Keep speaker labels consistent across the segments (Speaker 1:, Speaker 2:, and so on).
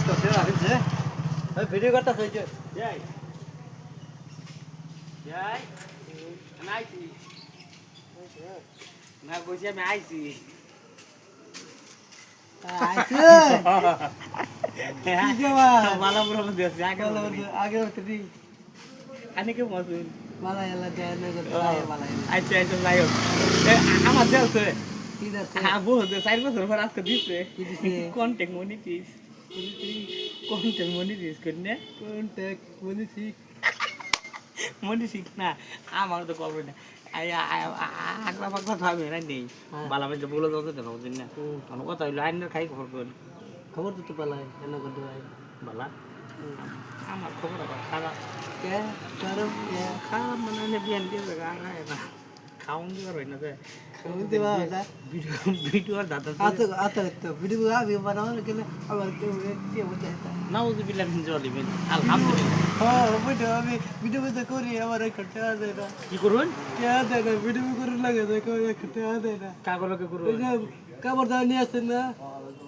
Speaker 1: করছে আসছে ওই ভিডিও করতে চাইছে
Speaker 2: যাই যাই আইছি না কইছি আমি আইছি
Speaker 1: আইছে কি যাবা
Speaker 2: মালা পুরো দিয়েছে
Speaker 1: আগে উঠি
Speaker 2: আনি কে মজুন
Speaker 1: মালা এলা যায় না মালা
Speaker 2: আচ্ছা আচ্ছা যাই হোক আমার দেওছে
Speaker 1: কি আছে
Speaker 2: হ্যাঁ বহুত 4 বছর পর আজকে দিছে
Speaker 1: কি দিছে
Speaker 2: কন্টেক্ট মনিটিস কন্টেক্ট মনিটিস করনে
Speaker 1: কন্টাক্ট বলেছি
Speaker 2: মনিটিস না আমার তো করবে না আগলা পাগলা ভাবে না নেই বালা মানে বলে দাও তো বুঝিন না আমার কথা হইলো আইনের খাই খবর কোন
Speaker 1: খবর তো পালাই কেন করতে ভাই
Speaker 2: বালা আমার খবর খারাপ
Speaker 1: কে কারণ
Speaker 2: খারাপ মানে বিয়ান দিয়ে জায়গা না খাওন দিবার হয় না যে
Speaker 1: বলতে বাবা
Speaker 2: ভিডিও দাদা
Speaker 1: আতো আতো তো ভিডিও আমি বানাবো কেন আবার কেউ কি বলতে
Speaker 2: নাউজুবিল্লাহ মিন জালিমিন আলহামদুলিল্লাহ
Speaker 1: হ্যাঁ ভিডিও আমি ভিডিও তো করি আমার একটা দেয় না
Speaker 2: কি করুন
Speaker 1: কে দেয় না ভিডিও করে লাগে দেখো একটা দেয় না
Speaker 2: কাগলকে করুন
Speaker 1: ওই যে কাপড় দাও নিয়ে আসেন না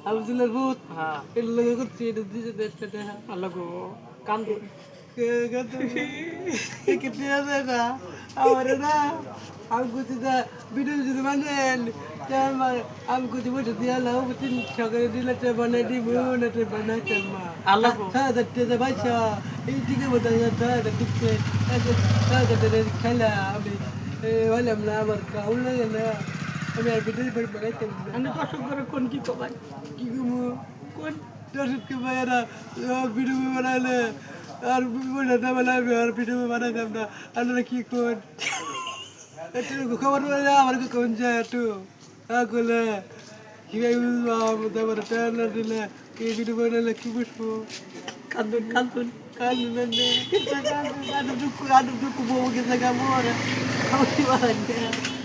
Speaker 1: আবদুল্লাহ ভূত
Speaker 2: হ্যাঁ
Speaker 1: এর লাগে করছি এটা দিতে দেখতে
Speaker 2: আল্লাহ গো কাম
Speaker 1: কে কত কিতনে আছে না আমার না আমি কুछ da ভিডিও যদি বানান আমি কুछ বসে দিয়া লাও তিন সকালে দিলে তে বানাই দিব না তে বানাই মা
Speaker 2: আল্লাহ গো
Speaker 1: সাদা তে বাইছা এই দিকে বদল যাতা দেখতে সাদা তে খেলা আমি বললাম না আমার কাউল লাগে না আমি আর ভিডিও বানাইতে
Speaker 2: আমি দর্শক করে কোন কি কবাই
Speaker 1: কি গমু কোন দর্শককে ভাইরা ভিডিও বানাইলে আর বানাতে বানাবে আর ভিডিও বানাইতাম না আপনারা কি কোন একটু খবর বলে আমার কোন যায় একটু আগলে কিভাবে বুঝবো তারপরে ট্রেনার দিলে কি ভিডিও বানাইলে কি বুঝবো
Speaker 2: কান্দুন কান্দুন
Speaker 1: কান্দুন কান্দুন দুঃখ বউ গেছে গামরে আমি বানাই